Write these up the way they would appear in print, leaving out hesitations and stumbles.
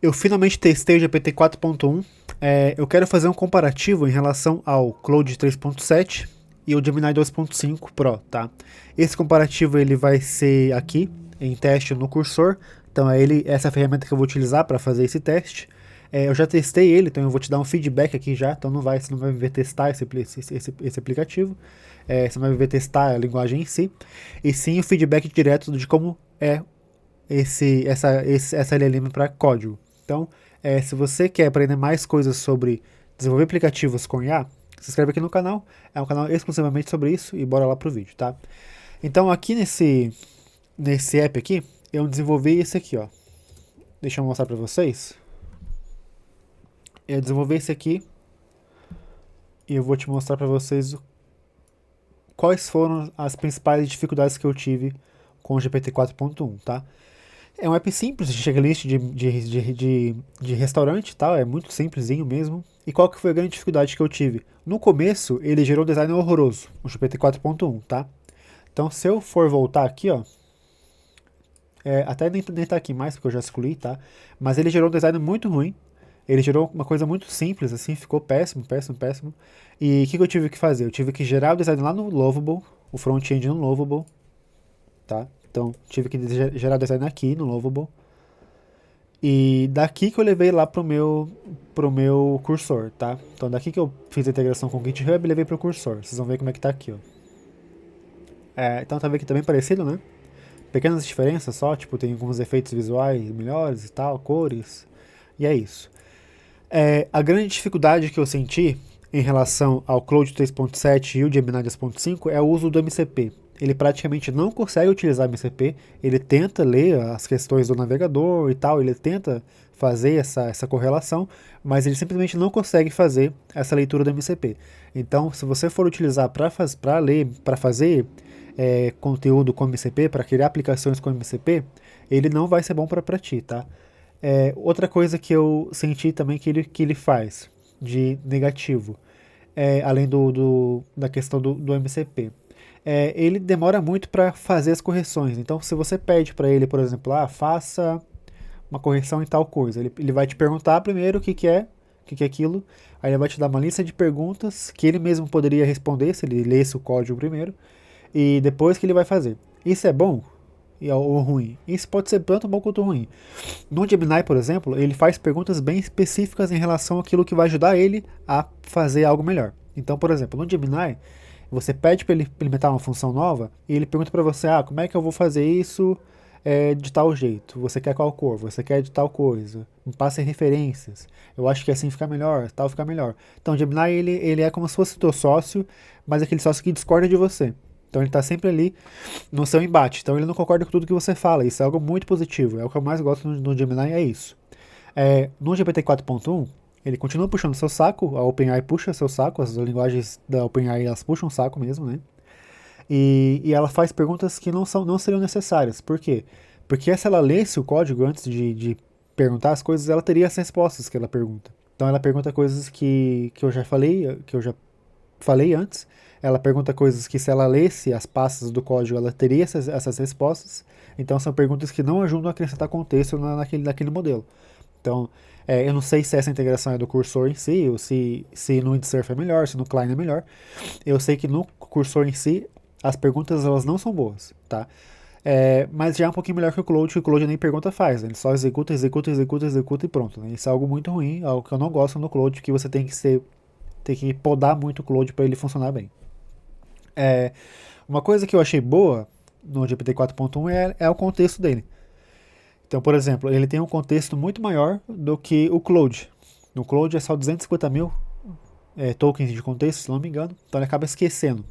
Eu finalmente testei o GPT 4.1. Eu quero fazer um comparativo em relação ao Claude 3.7 e o Gemini 2.5 Pro, tá? Esse comparativo ele vai ser aqui em teste no cursor. Então é essa ferramenta que eu vou utilizar para fazer esse teste. Eu já testei ele, então eu vou te dar um feedback aqui já. Então você não vai me ver testar esse aplicativo. Você não vai me ver testar a linguagem em si. E sim o feedback direto de como é essa LLM para código. Então, se você quer aprender mais coisas sobre desenvolver aplicativos com IA, se inscreve aqui no canal. É um canal exclusivamente sobre isso e bora lá pro vídeo, tá? Então, aqui nesse app aqui, eu desenvolvi esse aqui, ó. Deixa eu mostrar para vocês. Eu desenvolvi esse aqui e eu vou te mostrar para vocês quais foram as principais dificuldades que eu tive com o GPT 4.1, tá? É um app simples de checklist de restaurante e tal, é muito simplesinho mesmo. E qual que foi a grande dificuldade que eu tive? No começo, ele gerou um design horroroso, o GPT 4.1, tá? Então, se eu for voltar aqui, ó, até nem tá aqui mais, porque eu já excluí, tá? Mas ele gerou um design muito ruim, ele gerou uma coisa muito simples, assim, ficou péssimo, péssimo, péssimo. E o que eu tive que fazer? Eu tive que gerar o design lá no Lovable, o front-end no Lovable, tá? Então, tive que gerar design aqui no Lovable. E daqui que eu levei lá pro meu cursor, tá? Então daqui que eu fiz a integração com o GitHub e levei pro cursor. Vocês vão ver como é que tá aqui, ó. Então tá vendo que tá bem parecido, né? Pequenas diferenças só, tipo, tem alguns efeitos visuais melhores e tal, cores. E é isso. A grande dificuldade que eu senti em relação ao Claude 3.7 e o Gemini 2.5 é o uso do MCP. Ele praticamente não consegue utilizar MCP, ele tenta ler as questões do navegador e tal, ele tenta fazer essa correlação, mas ele simplesmente não consegue fazer essa leitura do MCP. Então, se você for utilizar para ler, para fazer conteúdo com MCP, para criar aplicações com MCP, ele não vai ser bom para ti, tá? Outra coisa que eu senti também que ele faz de negativo, além da questão do MCP, ele demora muito para fazer as correções. Então, se você pede para ele, por exemplo, faça uma correção em tal coisa, ele vai te perguntar primeiro o que é aquilo, aí ele vai te dar uma lista de perguntas que ele mesmo poderia responder se ele lesse o código primeiro, e depois que ele vai fazer. Isso é bom ou ruim? Isso pode ser tanto bom quanto ruim. No Gemini, por exemplo, ele faz perguntas bem específicas em relação àquilo que vai ajudar ele a fazer algo melhor. Então, por exemplo, no Gemini, você pede para ele implementar uma função nova e ele pergunta para você, como é que eu vou fazer isso de tal jeito? Você quer qual cor? Você quer de tal coisa? Me passe referências. Eu acho que assim fica melhor, tal fica melhor. Então, o Gemini, ele é como se fosse teu sócio, mas aquele sócio que discorda de você. Então ele está sempre ali no seu embate. Então ele não concorda com tudo que você fala. Isso é algo muito positivo. É o que eu mais gosto no Gemini, é isso. No GPT 4.1, ele continua puxando seu saco, a OpenAI puxa seu saco, as linguagens da OpenAI elas puxam o saco mesmo, né? E ela faz perguntas que não seriam necessárias. Por quê? Porque se ela lesse o código antes de perguntar as coisas, ela teria as respostas que ela pergunta. Então ela pergunta coisas que eu já falei antes. Ela pergunta coisas que se ela lesse as pastas do código, ela teria essas respostas. Então são perguntas que não ajudam a acrescentar contexto naquele modelo. Então, eu não sei se essa integração é do cursor em si, ou se no Windsurf é melhor, se no Klein é melhor. Eu sei que no cursor em si, as perguntas elas não são boas, tá? Mas já é um pouquinho melhor que o Claude nem pergunta faz, né? Ele só executa, executa, executa, executa e pronto, né? Isso é algo muito ruim, algo que eu não gosto no Claude, que você tem que podar muito o Claude para ele funcionar bem. Uma coisa que eu achei boa no GPT 4.1 é o contexto dele. Então, por exemplo, ele tem um contexto muito maior do que o Claude. No Claude é só 250 mil tokens de contexto, se não me engano. Então ele acaba esquecendo.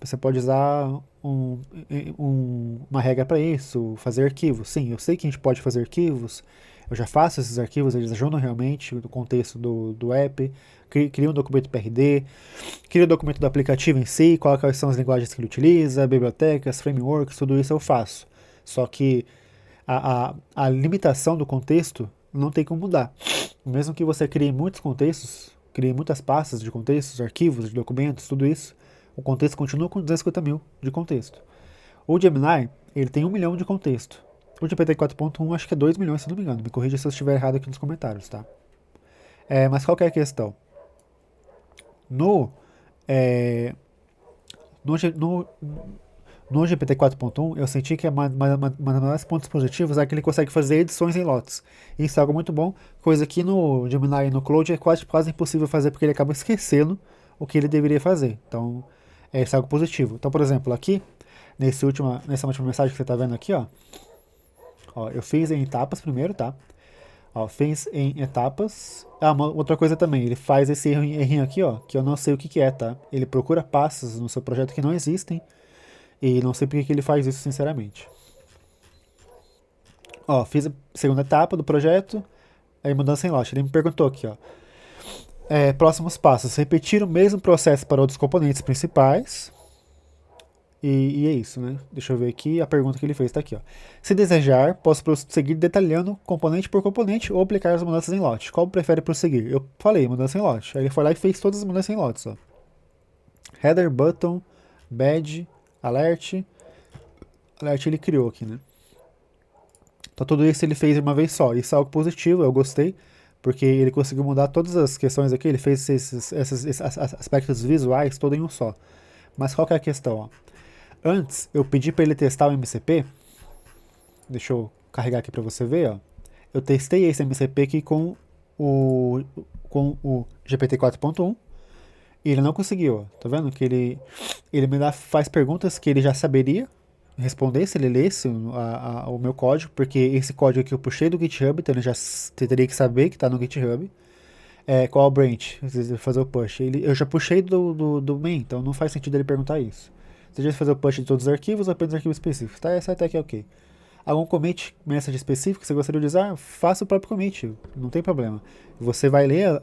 Você pode usar uma regra para isso, fazer arquivos. Sim, eu sei que a gente pode fazer arquivos. Eu já faço esses arquivos, eles ajudam realmente no contexto do app. Cria um documento PRD, cria o documento do aplicativo em si, quais são as linguagens que ele utiliza, bibliotecas, frameworks, tudo isso eu faço. Só que a limitação do contexto não tem como mudar. Mesmo que você crie muitos contextos, crie muitas pastas de contextos, arquivos, de documentos, tudo isso, o contexto continua com 250 mil de contexto. O Gemini, ele tem 1 milhão de contexto. O GPT 4.1 acho que é 2 milhões, se não me engano. Me corrija se eu estiver errado aqui nos comentários, tá? Mas qual que é a questão? No, é, no, G- no, no GPT 4.1, eu senti que uma das mais pontos positivos é que ele consegue fazer edições em lotes. Isso é algo muito bom, coisa que no Gemini e no Claude é quase impossível fazer porque ele acaba esquecendo o que ele deveria fazer. Então, isso é algo positivo. Então, por exemplo, aqui, nessa última mensagem que você está vendo aqui, ó, eu fiz em etapas primeiro, tá? Ó, fez em etapas. Uma outra coisa também, ele faz esse errinho aqui, ó, que eu não sei o que é, tá? Ele procura passos no seu projeto que não existem e não sei por que ele faz isso, sinceramente. Ó, fiz a segunda etapa do projeto, aí mudança em lote. Ele me perguntou aqui, ó. Próximos passos, repetir o mesmo processo para outros componentes principais. E é isso, né? Deixa eu ver aqui a pergunta que ele fez, tá aqui, ó. Se desejar, posso prosseguir detalhando componente por componente ou aplicar as mudanças em lote. Qual prefere prosseguir? Eu falei, mudança em lote. Aí ele foi lá e fez todas as mudanças em lotes, ó. Header, button, badge, alert. Alert ele criou aqui, né? Então tudo isso ele fez de uma vez só. Isso é algo positivo, eu gostei, porque ele conseguiu mudar todas as questões aqui, ele fez esses aspectos visuais todo em um só. Mas qual que é a questão, ó? Antes, eu pedi para ele testar o MCP. Deixa eu carregar aqui para você ver, ó. Eu testei esse MCP aqui o, com o GPT 4.1 e ele não conseguiu, ó. Tá vendo que ele faz perguntas que ele já saberia responder se ele lesse o meu código, porque esse código aqui eu puxei do GitHub, então ele já teria que saber que está no GitHub. Qual branch? Fazer o push. Eu já puxei do main, então não faz sentido ele perguntar isso. Você já fazer o push de todos os arquivos ou apenas arquivos específicos? Tá, essa até aqui é ok. Algum commit message específico que você gostaria de usar? Faça o próprio commit, não tem problema. Você vai ler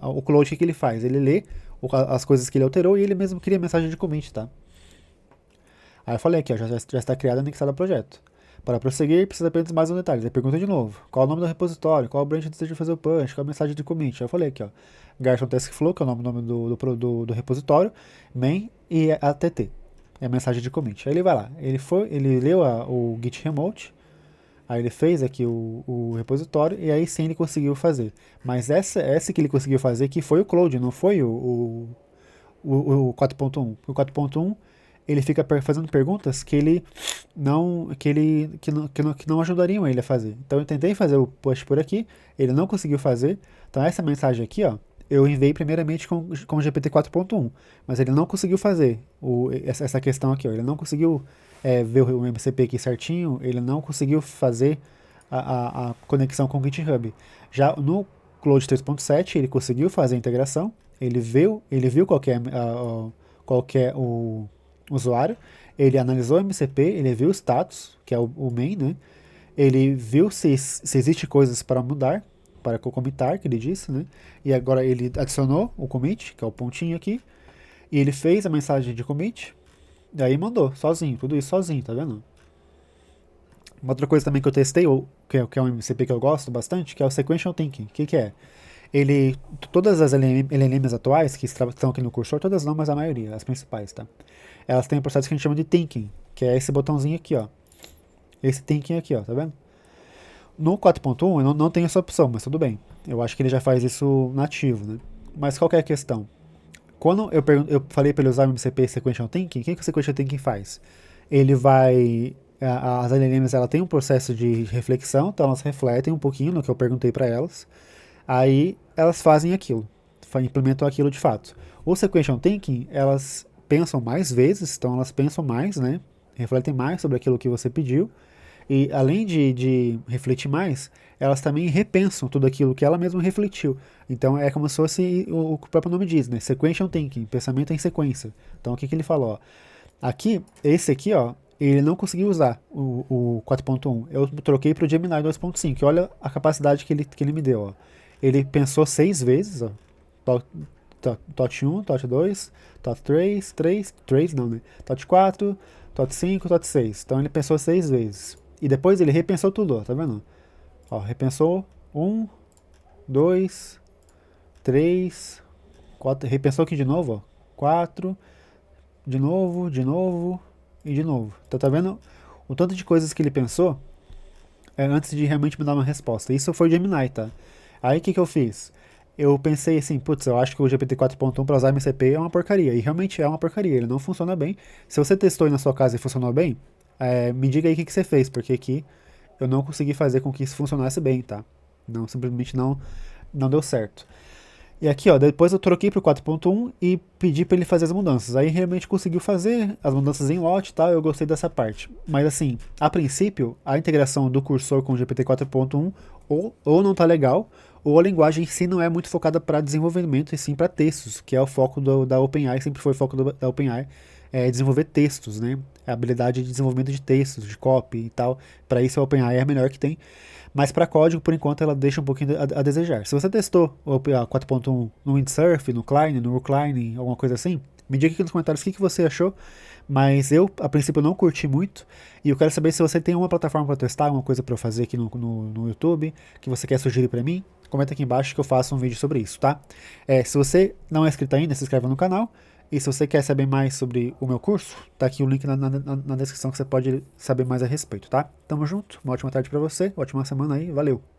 o Claude que ele faz. Ele lê as coisas que ele alterou e ele mesmo cria mensagem de commit, tá? Aí eu falei aqui, ó, já está criado e anexado ao projeto. Para prosseguir, precisa apenas mais um detalhe. Aí pergunta de novo. Qual o nome do repositório? Qual branch deseja fazer o push? Qual a mensagem de commit? Aí eu falei aqui, ó. Garson Task Flow, que é o nome do repositório, main e ATT. É a mensagem de commit. Aí ele vai lá. Ele leu o Git Remote, aí ele fez aqui o repositório e aí sim ele conseguiu fazer. Mas essa que ele conseguiu fazer que foi o Claude, não foi o 4.1. O 4.1 ele fica fazendo perguntas que ele não que não ajudariam ele a fazer. Então eu tentei fazer o push por aqui, ele não conseguiu fazer. Então essa mensagem aqui, ó, eu enviei primeiramente com o GPT 4.1, mas ele não conseguiu fazer essa questão aqui, ó, ele não conseguiu ver o MCP aqui certinho, ele não conseguiu fazer a conexão com o GitHub. Já no Claude 3.7 ele conseguiu fazer a integração, ele viu qual que é o usuário, ele analisou o MCP, ele viu o status, que é o main, né? Ele viu se existe coisas para mudar, para commitar, que ele disse, né? E agora ele adicionou o commit, que é o pontinho aqui, e ele fez a mensagem de commit, e aí mandou, sozinho, tudo isso sozinho, tá vendo? Uma outra coisa também que eu testei, que é um MCP que eu gosto bastante, que é o Sequential Thinking. O que é? Todas as LLMs atuais que estão aqui no cursor, todas não, mas a maioria, as principais, tá? Elas têm um processo que a gente chama de thinking, que é esse botãozinho aqui, ó. Esse thinking aqui, ó, tá vendo? No 4.1 eu não tenho essa opção, mas tudo bem. Eu acho que ele já faz isso nativo, né? Mas qual que é a questão? Quando eu falei para ele usar o MCP Sequential Thinking, o que o Sequential Thinking faz? Ele vai... As LLMs ela tem um processo de reflexão, então elas refletem um pouquinho no que eu perguntei para elas. Aí elas fazem aquilo, implementam aquilo de fato. O Sequential Thinking, elas pensam mais vezes, então elas pensam mais, né? Refletem mais sobre aquilo que você pediu. E além de refletir mais, elas também repensam tudo aquilo que ela mesma refletiu. Então é como se fosse o próprio nome diz, né? Sequential Thinking, pensamento em sequência. Então o que ele falou? Ó? Aqui, esse aqui, ó, ele não conseguiu usar o 4.1. Eu troquei para o Gemini 2.5. Olha a capacidade que ele me deu. Ó. Ele pensou 6 vezes. Ó. TOT 1, TOT 2, TOT 3 não, né? TOT 4, TOT 5, TOT 6. Então ele pensou 6 vezes. E depois ele repensou tudo, ó, tá vendo? Ó, repensou 1, 2, 3, 4. Repensou aqui de novo, ó. 4, de novo e de novo. Então tá vendo o tanto de coisas que ele pensou? antes de realmente me dar uma resposta. Isso foi o Gemini, tá? Aí o que eu fiz? Eu pensei assim, putz, eu acho que o GPT 4.1 para usar MCP é uma porcaria. E realmente é uma porcaria, ele não funciona bem. Se você testou aí na sua casa e funcionou bem, me diga aí o que você fez, porque aqui eu não consegui fazer com que isso funcionasse bem, tá? Não, simplesmente não deu certo. E aqui, ó, depois eu troquei pro 4.1 e pedi para ele fazer as mudanças. Aí realmente conseguiu fazer as mudanças em lote e tal, eu gostei dessa parte. Mas assim, a princípio, a integração do cursor com o GPT 4.1 ou não tá legal, ou a linguagem em si não é muito focada para desenvolvimento e sim para textos, que é o foco da OpenAI, sempre foi o foco da OpenAI, desenvolver textos, né? A habilidade de desenvolvimento de textos, de copy e tal. Para isso a OpenAI é a melhor que tem. Mas para código, por enquanto, ela deixa um pouquinho a desejar. Se você testou o OpenAI 4.1 no Windsurf, no Klein, no Recline, alguma coisa assim, me diga aqui nos comentários o que você achou. Mas eu, a princípio, não curti muito. E eu quero saber se você tem uma plataforma para testar, alguma coisa para eu fazer aqui no YouTube, que você quer sugerir para mim. Comenta aqui embaixo que eu faço um vídeo sobre isso, tá? Se você não é inscrito ainda, se inscreve no canal. E se você quer saber mais sobre o meu curso, tá aqui o link na descrição que você pode saber mais a respeito, tá? Tamo junto, uma ótima tarde pra você, ótima semana aí, valeu!